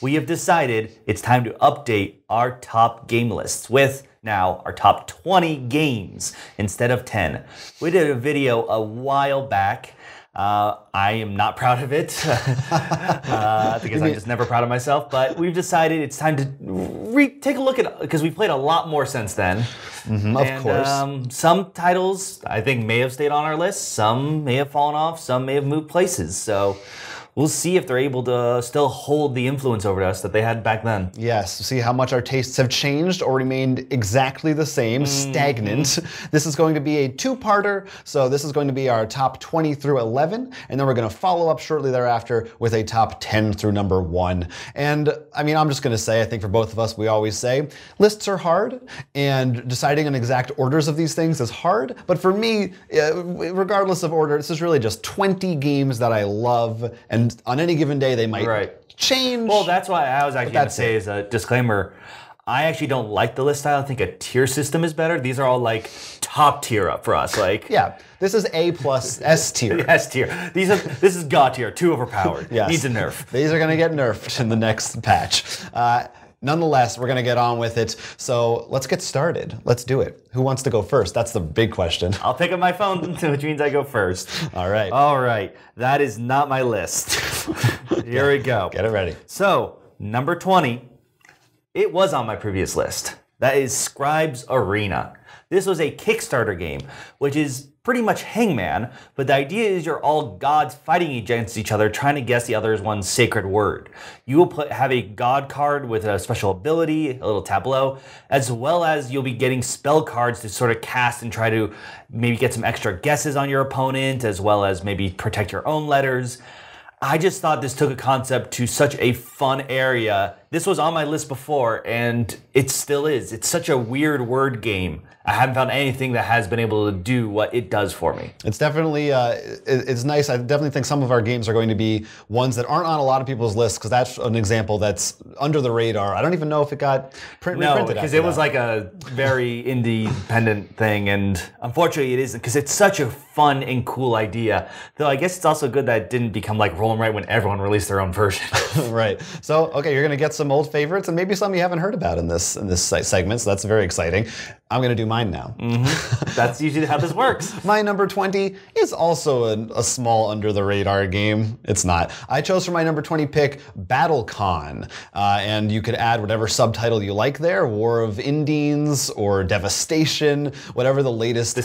we have decided it's time to update our top game lists with now our top 20 games instead of 10. We did a video a while back. I am not proud of it because I'm just never proud of myself, but we've decided it's time to take a look at, because we've played a lot more since then. Of course. Some titles I think may have stayed on our list, some may have fallen off, some may have moved places. So we'll see if they're able to still hold the influence over us that they had back then. Yes, see how much our tastes have changed or remained exactly the same, stagnant. This is going to be a two-parter, so this is going to be our top 20 through 11, and then we're going to follow up shortly thereafter with a top 10 through number 1. And I mean, I'm just going to say, I think for both of us, we always say, lists are hard, and deciding on exact orders of these things is hard, but for me, regardless of order, this is really just 20 games that I love, and on any given day, they might change. Well, that's why I was actually going to say as a disclaimer, I actually don't like the list style. I think a tier system is better. These are all like top tier up for us. Like, yeah, this is A plus S tier. S tier. This is God tier, too overpowered. Yes. Needs a nerf. These are going to get nerfed in the next patch. Nonetheless, we're going to get on with it. So let's get started. Let's do it. Who wants to go first? That's the big question. I'll pick up my phone, which means I go first. All right. All right. That is not my list. Here we go. Get it ready. So, number 20, it was on my previous list. That is Scribe's Arena. This was a Kickstarter game, which is pretty much Hangman, but the idea is you're all gods fighting against each other, trying to guess the other one's sacred word. You will have a god card with a special ability, a little tableau, as well as you'll be getting spell cards to sort of cast and try to maybe get some extra guesses on your opponent, as well as maybe protect your own letters. I just thought this took a concept to such a fun area. This was on my list before, and it still is. It's such a weird word game. I haven't found anything that has been able to do what it does for me. It's definitely, it's nice. I definitely think some of our games are going to be ones that aren't on a lot of people's lists, because that's an example that's under the radar. I don't even know if it got reprinted. No, because it was like a very independent thing, and unfortunately it isn't, because it's such a fun and cool idea. Though I guess it's also good that it didn't become like Roll 'em Right when everyone released their own version. Right. So, okay, you're going to get some old favorites and maybe some you haven't heard about in this segment, so that's very exciting. I'm going to do mine now. That's usually how this works. My number 20 is also a small under-the-radar game. It's not. I chose for my number 20 pick Battlecon, and you could add whatever subtitle you like there, War of Indians or Devastation, whatever the latest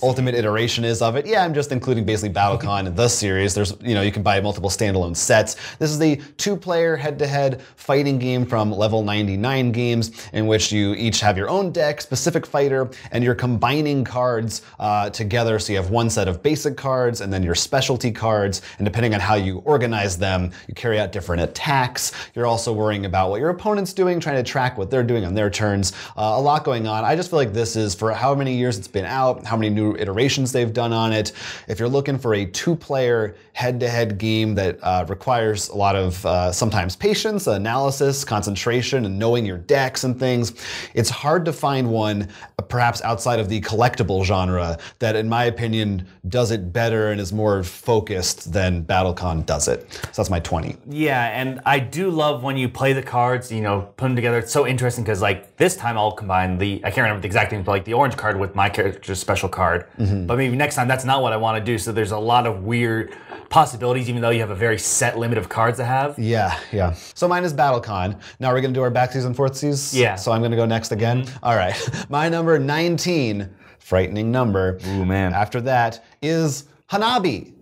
ultimate iteration is of it. Yeah, I'm just including basically Battlecon in the series. There's, you can buy multiple standalone sets. This is the two-player head-to-head fighting game from Level 99 Games, in which you each have your own deck, specific fighter, and you're combining cards together. So you have one set of basic cards and then your specialty cards, and depending on how you organize them, you carry out different attacks. You're also worrying about what your opponent's doing, trying to track what they're doing on their turns. A lot going on. I just feel like this is, for how many years it's been out, how many new iterations they've done on it. If you're looking for a two-player head-to-head game that requires a lot of sometimes patience, analysis, concentration, and knowing your decks and things, it's hard to find one perhaps outside of the collectible genre that, in my opinion, does it better and is more focused than Battlecon does it. So that's my 20. Yeah, and I do love when you play the cards, put them together. It's so interesting because, like, this time I'll combine I can't remember the exact name, but like the orange card with my character's special card. But maybe next time that's not what I want to do. So there's a lot of weird possibilities, even though you have a very set limit of cards to have. Yeah. So mine is Battlecon. Now we're going to do our backsies and forthsies? Yeah. So I'm going to go next again? All right. My number 19, frightening number. Ooh, man. After that is Hanabi.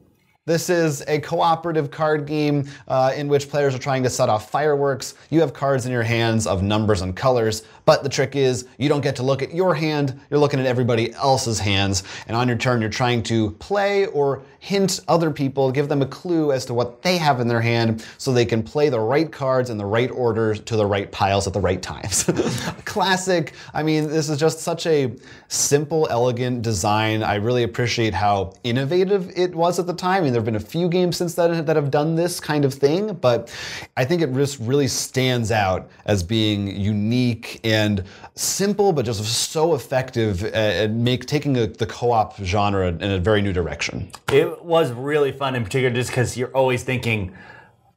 This is a cooperative card game in which players are trying to set off fireworks. You have cards in your hands of numbers and colors, but the trick is you don't get to look at your hand, you're looking at everybody else's hands, and on your turn you're trying to play or hint other people, give them a clue as to what they have in their hand so they can play the right cards in the right order to the right piles at the right times. Classic. I mean, this is just such a simple, elegant design. I really appreciate how innovative it was at the time. I mean, there have been a few games since then that have done this kind of thing, but I think it just really stands out as being unique and simple, but just so effective at taking the co-op genre in a very new direction. It was really fun in particular just because you're always thinking,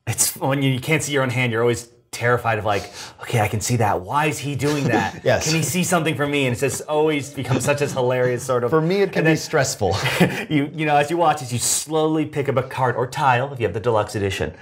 it's when you can't see your own hand, you're always terrified of like, okay, I can see that. Why is he doing that? Yes. Can he see something from me? And it's just always becomes such a hilarious sort of. For me, it can be stressful. You know, as you watch this, you slowly pick up a card or tile if you have the deluxe edition,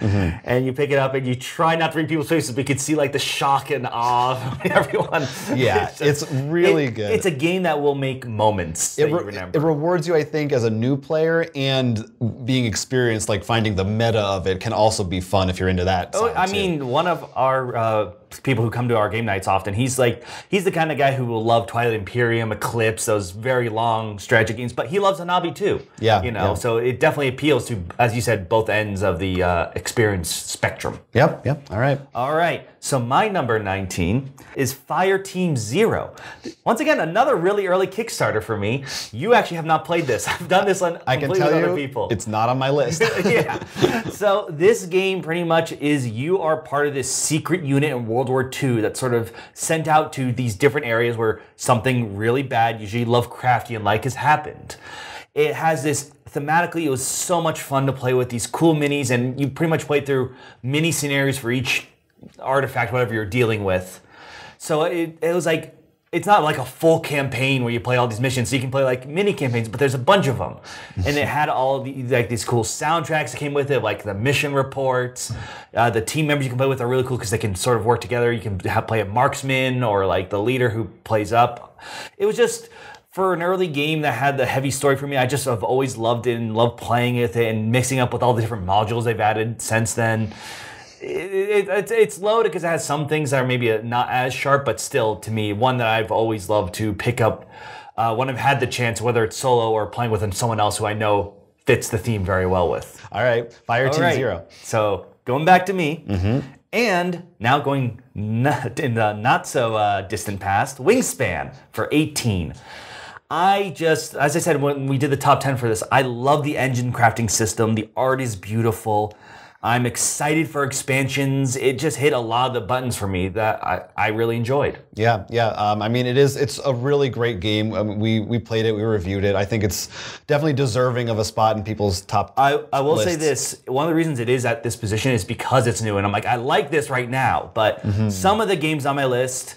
and you pick it up and you try not to read people's faces, but you can see like the shock and awe of everyone. Yeah, it's really good. It's a game that will make moments that you remember. It rewards you, I think, as a new player, and being experienced, like finding the meta of it can also be fun if you're into that. I mean, one of our people who come to our game nights often, he's the kind of guy who will love Twilight Imperium, Eclipse, those very long strategy games, but he loves Hanabi too. Yeah. You know, so it definitely appeals to, as you said, both ends of the experience spectrum. Yep. All right. All right, so my number 19 is Fireteam Zero. Once again, another really early Kickstarter for me. You actually have not played this. I've done this on completely with other people. It's not on my list. Yeah. So this game pretty much is you are part of this secret unit in World War II that's sort of sent out to these different areas where something really bad, usually Lovecraftian-like, has happened. It has this thematically, it was so much fun to play with these cool minis, and you pretty much play through mini scenarios for each artifact, whatever you're dealing with. So it was like, it's not like a full campaign where you play all these missions. So you can play like mini campaigns, but there's a bunch of them. And it had all these cool soundtracks that came with it, like the mission reports. The team members you can play with are really cool because they can sort of work together. You can play a marksman or like the leader who plays up. It was just, for an early game that had the heavy story for me, I just have always loved it and loved playing with it and mixing up with all the different modules they've added since then. It's loaded because it has some things that are maybe not as sharp, but still, to me, one that I've always loved to pick up when I've had the chance, whether it's solo or playing with someone else who I know fits the theme very well with. All right, Fireteam Zero. So going back to me, and now going in the not so distant past, Wingspan for 18. As I said, when we did the top 10 for this, I love the engine crafting system. The art is beautiful. I'm excited for expansions. It just hit a lot of the buttons for me that I really enjoyed. Yeah. I mean, it's a really great game. I mean, we played it, we reviewed it. I think it's definitely deserving of a spot in people's top I will lists. say this. One of the reasons it is at this position is because it's new. And I'm like, I like this right now. But some of the games on my list,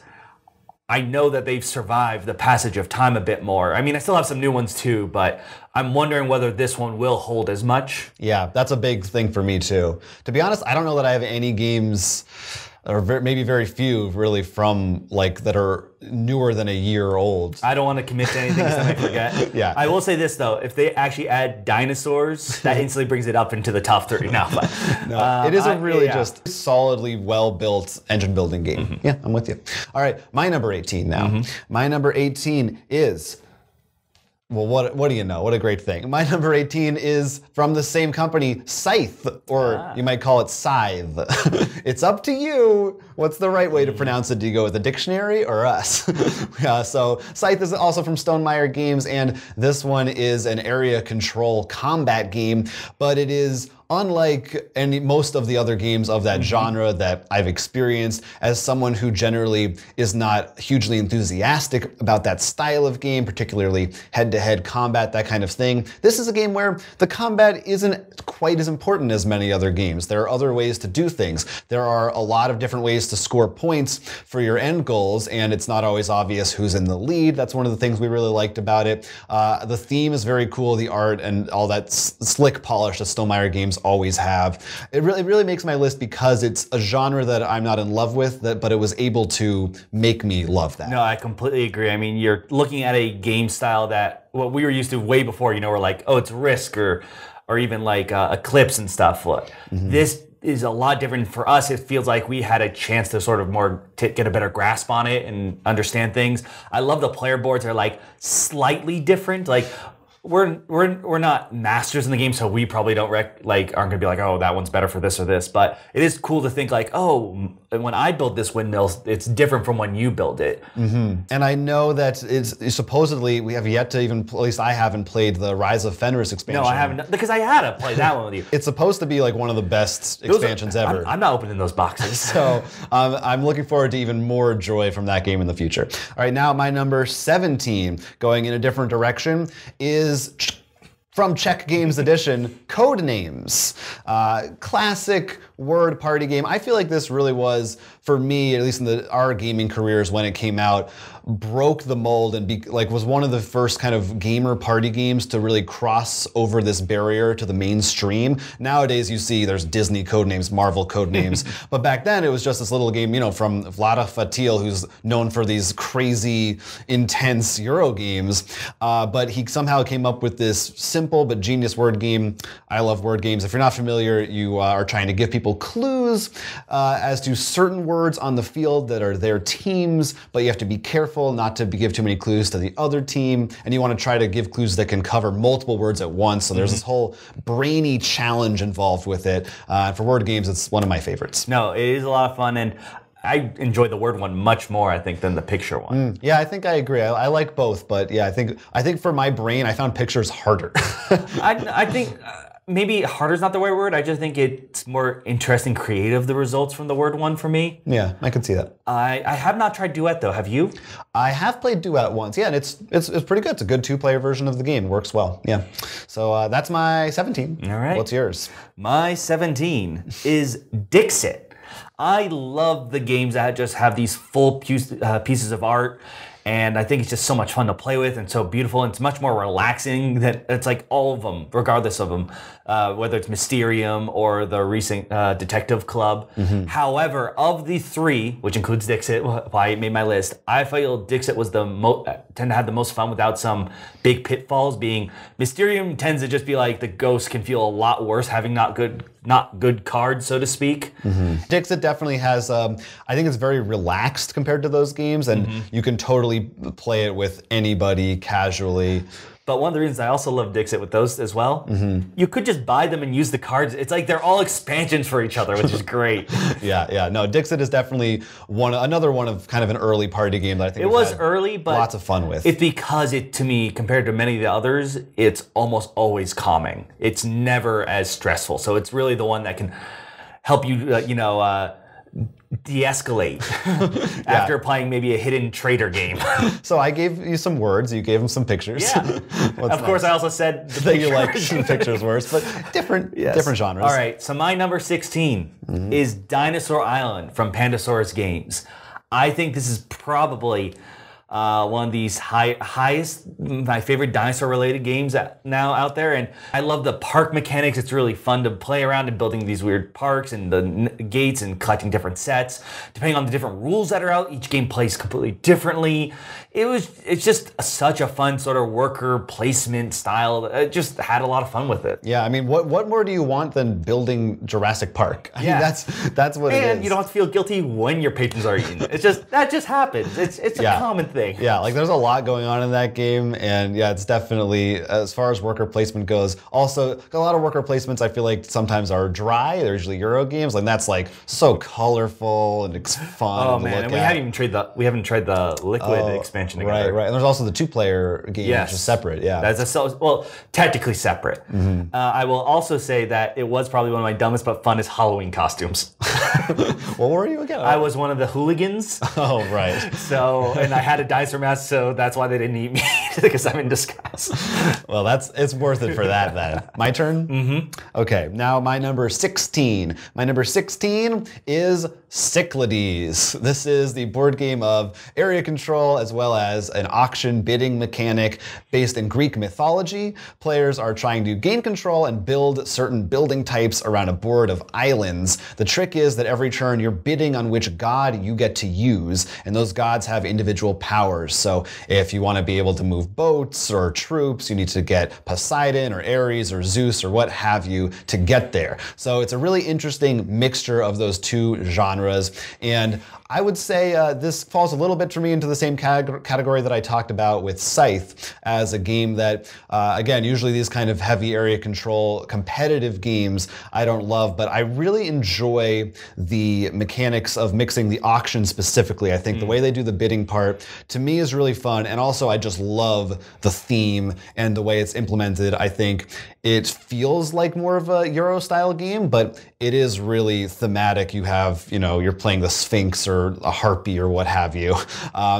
I know that they've survived the passage of time a bit more. I mean, I still have some new ones too, but I'm wondering whether this one will hold as much. Yeah, that's a big thing for me too. To be honest, I don't know that I have any games, or maybe very few really, from like that are newer than a year old. I don't want to commit to anything because then I forget. Yeah. I will say this though, if they actually add dinosaurs, that instantly brings it up into the top 30 now. But, no, it is a really just solidly well-built engine building game. Yeah, I'm with you. All right, my number 18 now. My number 18 is, well, what do you know? What a great thing. My number 18 is from the same company, Scythe, or you might call it Scythe. It's up to you. What's the right way to pronounce it? Do you go with the dictionary or us? Yeah, so Scythe is also from Stonemaier Games, and this one is an area control combat game, but it is unlike most of the other games of that genre that I've experienced. As someone who generally is not hugely enthusiastic about that style of game, particularly head-to-head combat, that kind of thing, this is a game where the combat isn't quite as important as many other games. There are other ways to do things. There are a lot of different ways to score points for your end goals, and it's not always obvious who's in the lead. That's one of the things we really liked about it. The theme is very cool, the art and all that slick polish that Stonemaier games always have. It really makes my list because it's a genre that I'm not in love with, but it was able to make me love that. No, I completely agree. I mean, you're looking at a game style that what we were used to way before, we're like, oh, it's Risk or even like Eclipse and stuff. This is a lot different for us. It feels like we had a chance to sort of more get a better grasp on it and understand things. I love the player boards are like slightly different. Like we're not masters in the game, so we probably aren't gonna be like, oh, that one's better for this or this. But it is cool to think like, oh, when I build this windmill, it's different from when you build it. And I know that it's supposedly, we have yet to even, at least I haven't played the Rise of Fenris expansion. No, I haven't, because I had to play that one with you. It's supposed to be like one of the best expansions ever. I'm not opening those boxes. So I'm looking forward to even more joy from that game in the future. All right, now my number 17, going in a different direction, is From Czech Games Edition, Codenames. Classic word party game. I feel like this really was, for me, at least in our gaming careers when it came out, broke the mold and was one of the first kind of gamer party games to really cross over this barrier to the mainstream. Nowadays you see there's Disney Codenames, Marvel Codenames, but back then it was just this little game, from Vlada Fatil, who's known for these crazy, intense Euro games, but he somehow came up with this simple but genius word game. I love word games. If you're not familiar, you are trying to give people clues as to certain words on the field that are their teams, but you have to be careful not to give too many clues to the other team, and you want to try to give clues that can cover multiple words at once. So there's this whole brainy challenge involved with it. And for word games, it's one of my favorites. No, it is a lot of fun, and I enjoy the word one much more, I think, than the picture one. Yeah, I think I agree. I like both, but yeah, I think for my brain, I found pictures harder. I think maybe harder is not the right word. I just think it's more interesting, creative, the results from the word one for me. Yeah, I could see that. I have not tried Duet though. Have you? I have played Duet once. Yeah, and it's pretty good. It's a good two-player version of the game. Works well. Yeah. So that's my 17. All right. What's yours? My 17 is Dixit. I love the games that just have these full pieces of art. And I think it's just so much fun to play with and so beautiful. And it's much more relaxing than it's like all of them, regardless of them, whether it's Mysterium or the recent Detective Club. However, of the three, which includes Dixit, why it made my list, I feel Dixit was tend to have the most fun without some big pitfalls. Being Mysterium tends to just be like the ghost can feel a lot worse having not good cards, so to speak. Dixit definitely has, I think it's very relaxed compared to those games, and you can totally play it with anybody casually. But one of the reasons I also love Dixit with those as well, you could just buy them and use the cards. It's like they're all expansions for each other, which is great. Yeah. No, Dixit is definitely another one of kind of an early party game that I think it was early, but lots of fun with. It's because to me, compared to many of the others, it's almost always calming. It's never as stressful. So it's really the one that can help you, de-escalate after playing maybe a hidden traitor game. So I gave you some words, you gave them some pictures. Yeah. Of course, I also said that you like the pictures worse, but different genres. All right, so my number 16 is Dinosaur Island from Pandasaurus Games. I think this is probably one of these my favorite dinosaur-related games now out there, and I love the park mechanics. It's really fun to play around and building these weird parks and the gates and collecting different sets. Depending on the different rules that are out, each game plays completely differently. It's just such a fun sort of worker placement style. I just had a lot of fun with it. Yeah, I mean, what more do you want than building Jurassic Park? I mean, that's what it is. And you don't have to feel guilty when your patrons are eaten. That just happens. It's a common thing. Yeah, like there's a lot going on in that game, and yeah, it's definitely, as far as worker placement goes, also a lot of worker placements I feel like sometimes are dry. They're usually Euro games, and that's like so colorful and it's fun. Oh man, and we haven't tried the liquid expansion together. Right. And there's also the two-player game, which is separate. Yeah, that's technically separate. I will also say that it was probably one of my dumbest but funnest Halloween costumes. What were you again? I was one of the hooligans. Oh right. So, and I had a dinosaur mask, so that's why they didn't eat me, because I'm in disguise. Well, it's worth it for that then. My turn? Okay, now my number 16. My number 16 is Cyclades. This is the board game of area control as well as an auction bidding mechanic based in Greek mythology. Players are trying to gain control and build certain building types around a board of islands. The trick is that every turn you're bidding on which god you get to use, and those gods have individual powers. So if you want to be able to move boats or troops, you need to get Poseidon or Ares or Zeus or what have you to get there. So it's a really interesting mixture of those two genres, and I would say this falls a little bit for me into the same category that I talked about with Scythe, as a game that, again, usually these kind of heavy area control competitive games I don't love, but I really enjoy the mechanics of mixing the auction specifically. I think the way they do the bidding part, to me, is really fun, and also I just love the theme and the way it's implemented. I think it feels like more of a Euro-style game, but it is really thematic. You have, you're playing the Sphinx or or a harpy or what have you.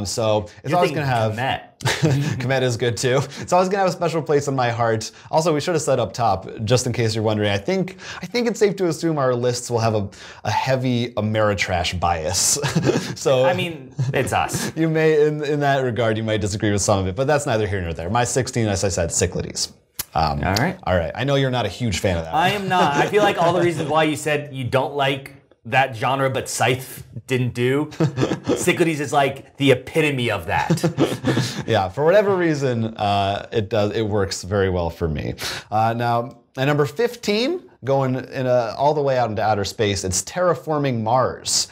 So it's always going to have... Komet is good too. It's always gonna have a special place in my heart. Also, we should have said up top, just in case you're wondering, I think it's safe to assume our lists will have a heavy Ameritrash bias. So I mean, it's us. You may, in that regard, you might disagree with some of it, but that's neither here nor there. My 16, as I said, Cyclades. All right. All right. I know you're not a huge fan of that. I am not. I feel like all the reasons why you said you don't like that genre, but Scythe didn't do. Cyclades is like the epitome of that. Yeah, for whatever reason, it works very well for me. Now, at number 15, going all the way out into outer space, it's Terraforming Mars.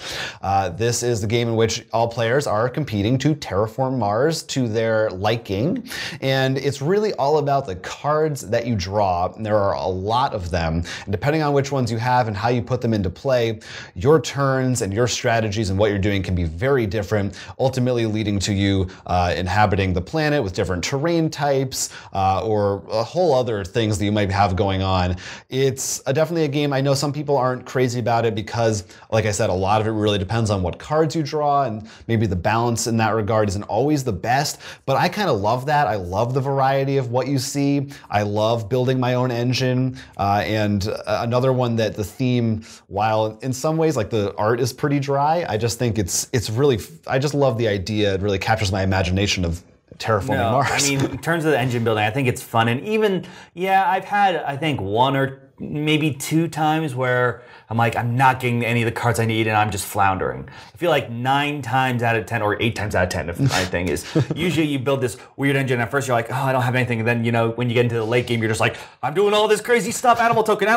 This is the game in which all players are competing to terraform Mars to their liking, and it's really all about the cards that you draw. And there are a lot of them, and depending on which ones you have and how you put them into play, your turns and your strategies and what you're doing can be very different, ultimately leading to you inhabiting the planet with different terrain types or a whole other things that you might have going on. It's definitely a game. I know some people aren't crazy about it because, like I said, a lot of it really depends on what cards you draw, and maybe the balance in that regard isn't always the best, but I kind of love that. I love the variety of what you see. I love building my own engine, and another one that the theme, while in some ways like the art is pretty dry, I just think it's really, I just love the idea. It really captures my imagination of terraforming Mars. I mean, in terms of the engine building, I think it's fun, and even, yeah, I've had, I think, one or maybe two times where I'm like, I'm not getting any of the cards I need and I'm just floundering. I feel like 9 times out of 10 or 8 times out of 10, if my thing is, usually you build this weird engine. At first you're like, oh, I don't have anything. And then, you know, when you get into the late game, you're just like, I'm doing all this crazy stuff, animal token,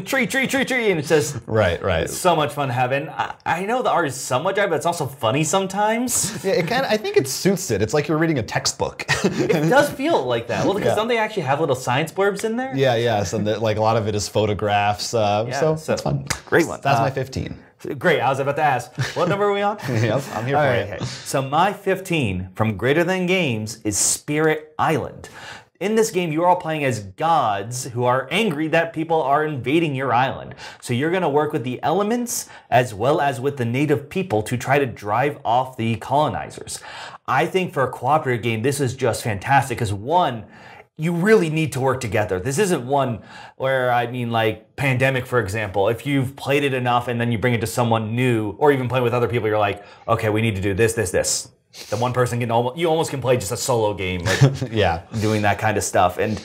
tree. And it's just right. It's so much fun to have. And I know the art is somewhat dry, but it's also funny sometimes. Yeah, it I think it suits it. It's like you're reading a textbook. It does feel like that. Well, because don't they actually have little science blurbs in there? Yeah. So like a lot of it is photographs, so it's fun. Great one. That's my 15. Great, I was about to ask, what number are we on? Yep, I'm here for it. Okay. So my 15 from Greater Than Games is Spirit Island. In this game, you are all playing as gods who are angry that people are invading your island. So you're going to work with the elements as well as with the native people to try to drive off the colonizers. I think for a cooperative game, this is just fantastic because one, you really need to work together. This isn't one where, I mean, like Pandemic, for example, if you've played it enough and then you bring it to someone new or even play with other people, you're like, okay, we need to do this. The one person you almost can play just a solo game, like yeah, doing that kind of stuff. And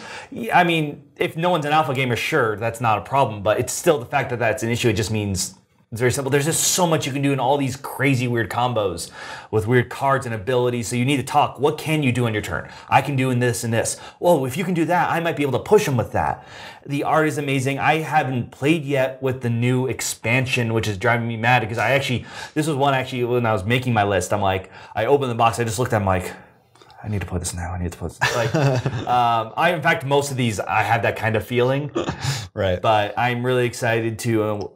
I mean, if no one's an alpha gamer, sure, that's not a problem, but it's still the fact that that's an issue. It just means it's very simple. There's just so much you can do in all these crazy weird combos with weird cards and abilities. So you need to talk. What can you do on your turn? I can do in this and this. Whoa, if you can do that, I might be able to push them with that. The art is amazing. I haven't played yet with the new expansion, which is driving me mad because this was one actually when I was making my list. I'm like, I opened the box, I just looked at it, I'm like, I need to play this now. Like, in fact, most of these, I have that kind of feeling. Right. But I'm really excited to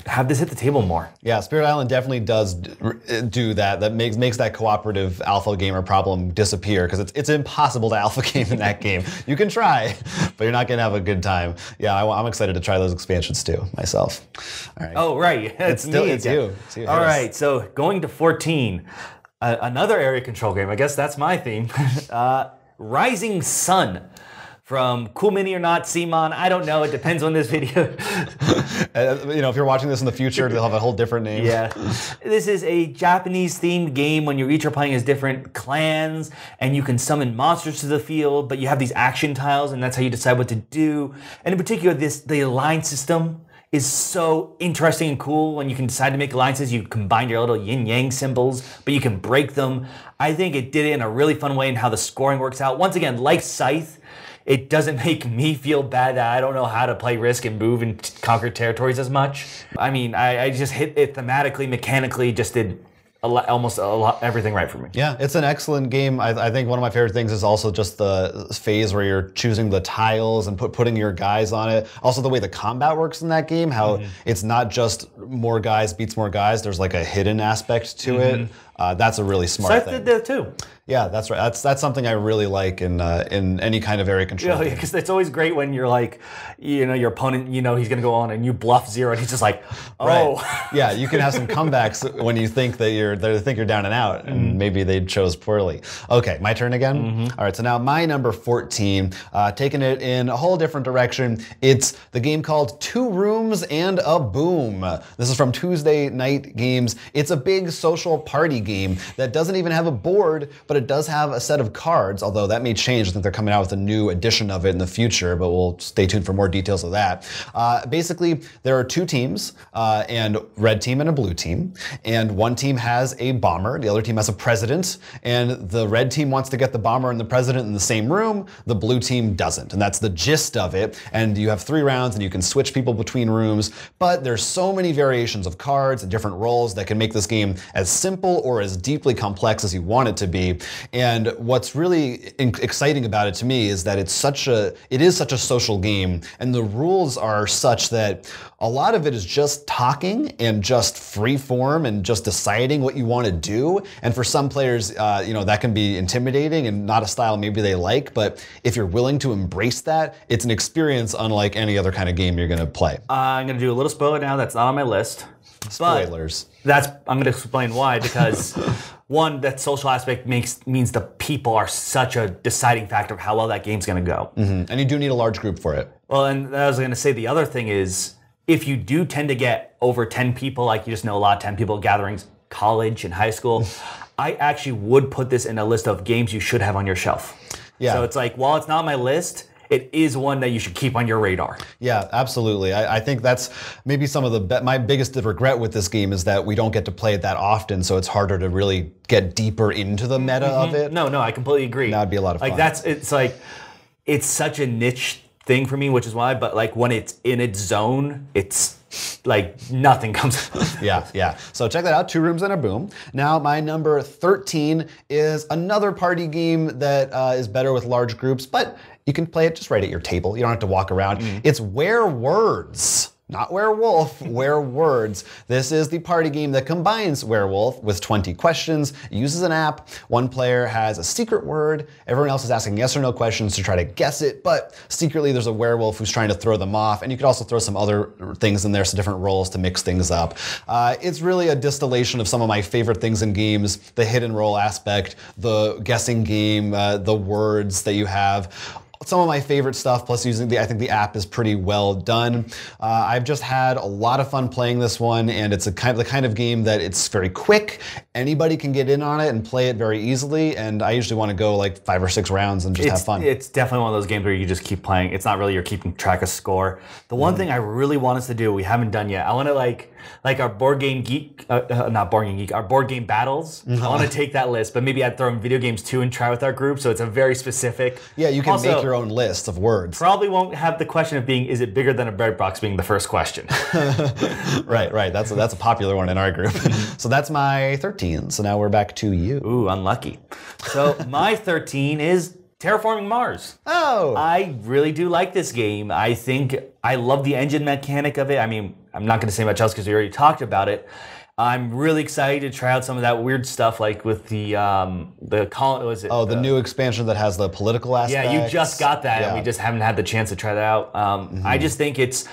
have this hit the table more. Yeah, Spirit Island definitely does do that. That makes that cooperative alpha gamer problem disappear because it's impossible to alpha game in that game. You can try, but you're not going to have a good time. Yeah, I'm excited to try those expansions too, myself. All right. Oh, right. It's you. It's you. All right, so going to 14. Another area control game, I guess that's my theme. Rising Sun from Cool Mini or Not CMON. I don't know, it depends on this video. If you're watching this in the future, they'll have a whole different name. Yeah. This is a Japanese themed game when you each are playing as different clans and you can summon monsters to the field, but you have these action tiles and that's how you decide what to do. And in particular, the alliance system is so interesting and cool. When you can decide to make alliances, you combine your little yin-yang symbols, but you can break them. I think it did it in a really fun way in how the scoring works out. Once again, like Scythe, it doesn't make me feel bad that I don't know how to play Risk and move and conquer territories as much. I mean, I just hit it thematically, mechanically, just did everything right for me. Yeah, it's an excellent game. I think one of my favorite things is also just the phase where you're choosing the tiles and putting your guys on it. Also the way the combat works in that game, how it's not just more guys beats more guys. There's like a hidden aspect to it. That's a really smart Scythe thing. did that too. Yeah, that's right. That's something I really like in any kind of area control. Yeah, because it's always great when you're like, your opponent, he's going to go on and you bluff 0, and he's just like, oh. Right. Yeah, you can have some comebacks when you think that you're down and out, and maybe they chose poorly. Okay, my turn again. All right, so now my number 14, taking it in a whole different direction. It's the game called 2 Rooms and a Boom. This is from Tuesday Night Games. It's a big social party game that doesn't even have a board, but it does have a set of cards, although that may change. I think they're coming out with a new edition of it in the future, but we'll stay tuned for more details of that. Basically, there are 2 teams, and red team and a blue team, and one team has a bomber, the other team has a president, and the red team wants to get the bomber and the president in the same room, the blue team doesn't, and that's the gist of it. And you have 3 rounds, and you can switch people between rooms, but there's so many variations of cards and different roles that can make this game as simple or as deeply complex as you want it to be. And what's really exciting about it to me is that it is such a social game, and the rules are such that a lot of it is just talking and just free form and just deciding what you want to do. And for some players, that can be intimidating and not a style maybe they like, but if you're willing to embrace that, it's an experience unlike any other kind of game you're going to play. I'm going to do a little spoiler now that's not on my list. Spoilers. I'm going to explain why, because one, that social aspect means the people are such a deciding factor of how well that game's going to go. And you do need a large group for it. Well, and I was going to say the other thing is, if you do tend to get over 10 people, like you just know a lot of 10 people gatherings, college and high school, I actually would put this in a list of games you should have on your shelf. Yeah. So it's like, while it's not on my list, it is one that you should keep on your radar. Yeah, absolutely. I think that's maybe some of my biggest regret with this game is that we don't get to play it that often, so it's harder to really get deeper into the meta of it. No, I completely agree. That would be a lot of fun. It's such a niche thing for me, which is why, but like when it's in its zone, it's like nothing comes. Yeah. So check that out, 2 Rooms and a Boom. Now my number 13 is another party game that is better with large groups, but you can play it just right at your table. You don't have to walk around. It's Werewords. Not werewolf, Werewords. This is the party game that combines werewolf with 20 questions, uses an app. One player has a secret word. Everyone else is asking yes or no questions to try to guess it, but secretly there's a werewolf who's trying to throw them off, and you could also throw some other things in there, some different roles to mix things up. It's really a distillation of some of my favorite things in games, the hidden role aspect, the guessing game, the words that you have. Some of my favorite stuff, plus I think the app is pretty well done. I've just had a lot of fun playing this one, and it's the kind of game that it's very quick. Anybody can get in on it and play it very easily, and I usually want to go like 5 or 6 rounds and just have fun. It's definitely one of those games where you just keep playing. It's not really you're keeping track of score. The one thing I really want us to do, we haven't done yet, I want to like our board game geek, not board game geek, our board game battles. I want to take that list, but maybe I'd throw in video games too and try with our group, so it's a very specific. Yeah, you can also make your own list of words. Probably won't have the question of being, is it bigger than a bread box being the first question. Right. That's a popular one in our group. So that's my 13. So now we're back to you. Ooh, unlucky. So my 13 is Terraforming Mars. Oh! I really do like this game. I think I love the engine mechanic of it. I mean, I'm not going to say much else because we already talked about it. I'm really excited to try out some of that weird stuff, like with the the new expansion that has the political aspects. Yeah, you just got that, and we just haven't had the chance to try that out. I just think it's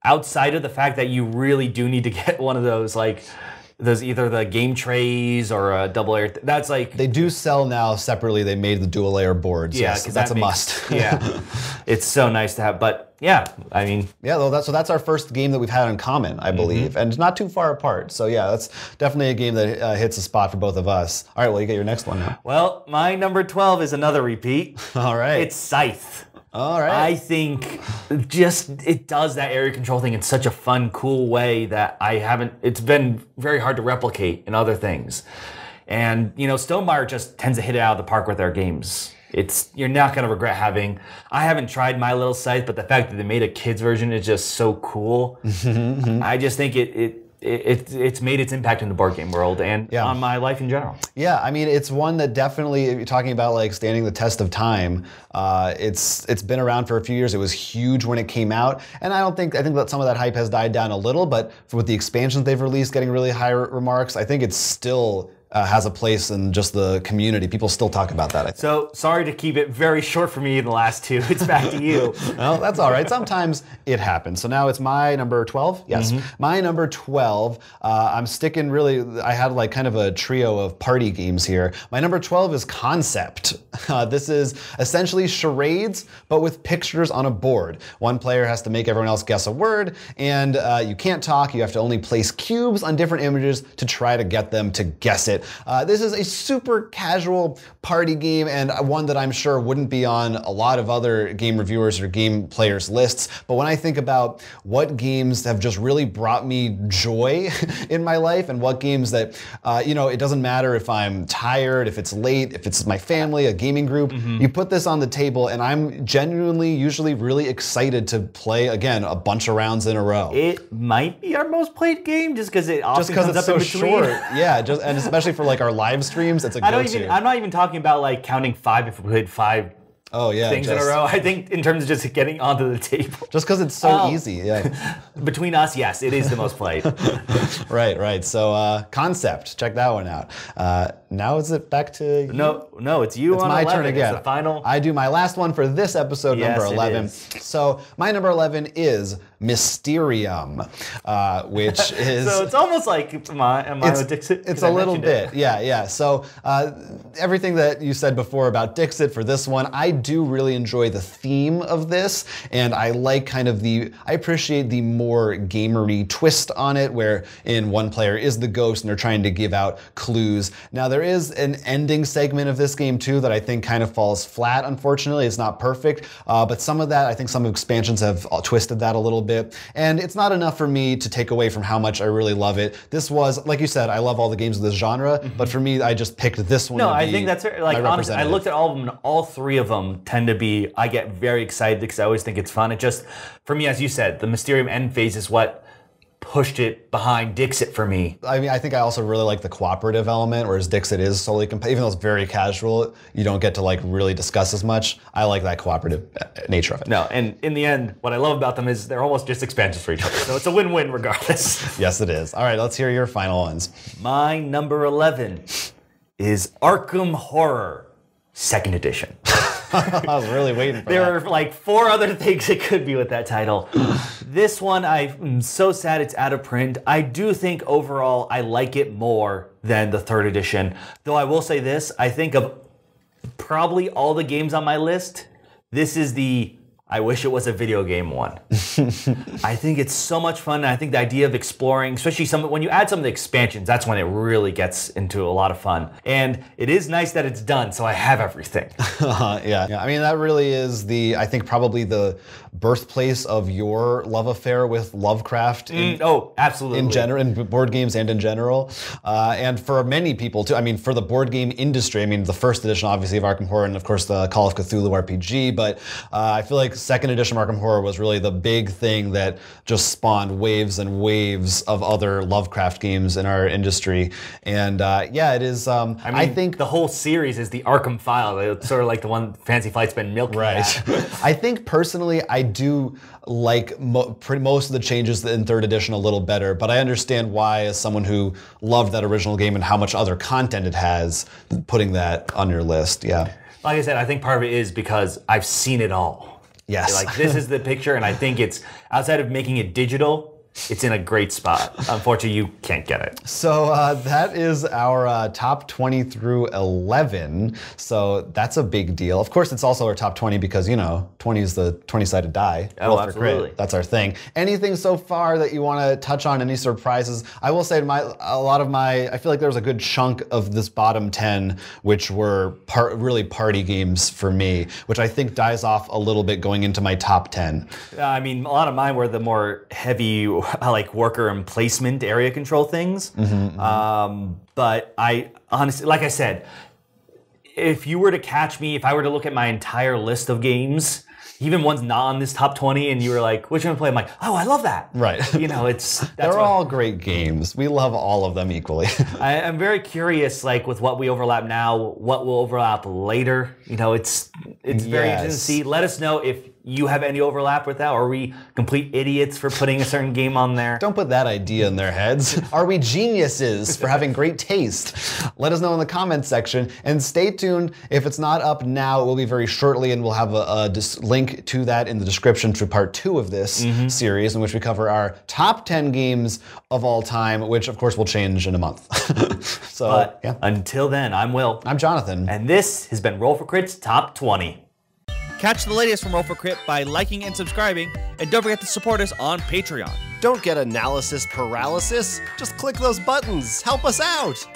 outside of the fact that you really do need to get one of those, like, there's either the game trays or a double layer. That's like they do sell now separately. They made the dual layer boards. Yeah, because that's a must. Yeah, it's so nice to have. But yeah, I mean, yeah. That's our first game that we've had in common, I believe, and not too far apart. So yeah, that's definitely a game that hits a spot for both of us. All right, well, you get your next one now. Well, my number 12 is another repeat. All right, it's Scythe. All right. I think it does that area control thing in such a fun, cool way that it's been very hard to replicate in other things. And, Stonemaier just tends to hit it out of the park with their games. You're not going to regret I haven't tried My Little Scythe, but the fact that they made a kid's version is just so cool. I just think it's made its impact in the board game world and on my life in general. Yeah, I mean, it's one that definitely, if you're talking about like standing the test of time, it's been around for a few years. It was huge when it came out, and I think that some of that hype has died down a little, but with the expansions they've released getting really high remarks, I think it's still has a place in just the community. People still talk about that, I think. So, sorry to keep it very short for me in the last two. It's back to you. Well, that's all right. Sometimes it happens. So now it's my number 12? Yes. My number 12. I'm sticking really, I had like kind of a trio of party games here. My number 12 is Concept. This is essentially charades, but with pictures on a board. One player has to make everyone else guess a word, and you can't talk. You have to only place cubes on different images to try to get them to guess it. This is a super casual party game, and one that I'm sure wouldn't be on a lot of other game reviewers or game players lists. But when I think about what games have just really brought me joy in my life, and what games that, you know, it doesn't matter if I'm tired, if it's late, if it's my family, a gaming group, you put this on the table, and I'm genuinely usually really excited to play, again, a bunch of rounds in a row. It might be our most played game just because it often comes it's up so in between. short. Yeah, and especially for like our live streams, it's a go-to. I'm not even talking about like counting 5 if we played 5 things in a row. I think in terms of just getting onto the table. Just because it's so easy, yeah. Between us, yes, it is the most played. Right. So Concept, check that one out. Now is it back to you? No, it's you. It's on my 11. turn again. It's the final. I do my last one for this episode, Yes, number 11. it is. So my number 11 is Mysterium, which is... So it's almost like, am I with Dixit? It's a little bit, yeah. So everything that you said before about Dixit for this one, I do really enjoy the theme of this, and I like kind of I appreciate the more gamery twist on it, where in one player is the ghost and they're trying to give out clues. Now there is an ending segment of this game too that I think kind of falls flat, unfortunately. It's not perfect, but some of that, I think some expansions have twisted that a little bit, and it's not enough for me to take away from how much I really love it. This was, like you said, I love all the games of this genre, but for me, I just picked this one. No, I think that's like, honestly, I looked at all of them, and all 3 of them tend to be, I get very excited because I always think it's fun. It just, for me, as you said, the Mysterium end phase is what pushed it behind Dixit for me. I mean, I think I also really like the cooperative element, whereas Dixit is solely even though it's very casual, you don't get to like really discuss as much. I like that cooperative nature of it. No, and in the end, what I love about them is they're almost just expansions for each other. So it's a win-win regardless. Yes, it is. All right, let's hear your final ones. My number 11 is Arkham Horror, 2nd edition. I was really waiting for that. There are like 4 other things it could be with that title. This one, I'm so sad it's out of print. I do think overall I like it more than the 3rd edition. Though I will say this, I think of probably all the games on my list, this is the I wish it was a video game one. I think it's so much fun. And I think the idea of exploring, especially when you add some of the expansions, that's when it really gets into a lot of fun. And it is nice that it's done, so I have everything. Yeah. I mean, that really is I think probably the birthplace of your love affair with Lovecraft. Absolutely. In general, in board games and in general. And for many people too, I mean, for the board game industry, I mean, the 1st edition obviously of Arkham Horror and of course the Call of Cthulhu RPG, but I feel like 2nd edition of Arkham Horror was really the big thing that just spawned waves and waves of other Lovecraft games in our industry. And yeah, it is, I think the whole series is the Arkham File. It's sort of like the one Fantasy Flight's been milking at. I think personally, I do like most of the changes in 3rd edition a little better, but I understand why, as someone who loved that original game and how much other content it has, putting that on your list, yeah. Like I said, I think part of it is because I've seen it all. Yes. Like, this is the picture, and I think it's, outside of making it digital, it's in a great spot. Unfortunately, you can't get it. So that is our top 20 through 11. So that's a big deal. Of course, it's also our top 20 because, you know, 20 is the 20-sided die. Oh, absolutely. That's our thing. Anything so far that you want to touch on? Any surprises? I will say I feel like there was a good chunk of this bottom 10 which were really party games for me, which I think dies off a little bit going into my top 10. I mean, a lot of mine were the more heavy, like worker and placement area control things. But I honestly, like I said, if you were to catch me, if I were to look at my entire list of games, even ones not on this top 20, and you were like, which one to play? I'm like, oh, I love that. Right. You know, they're all great games. We love all of them equally. I'm very curious, like with what we overlap now, what will overlap later. You know, it's very interesting to see. Let us know if you have any overlap with that? Or are we complete idiots for putting a certain game on there? Don't put that idea in their heads. Are we geniuses for having great taste? Let us know in the comments section, and stay tuned. If it's not up now, it will be very shortly, and we'll have a link to that in the description to part 2 of this series, in which we cover our top 10 games of all time, which of course will change in a month. So, yeah. Until then, I'm Will. I'm Jonathan. And this has been Roll for Crit's Top 20. Catch the latest from Roll for Crit by liking and subscribing, and don't forget to support us on Patreon. Don't get analysis paralysis. Just click those buttons. Help us out.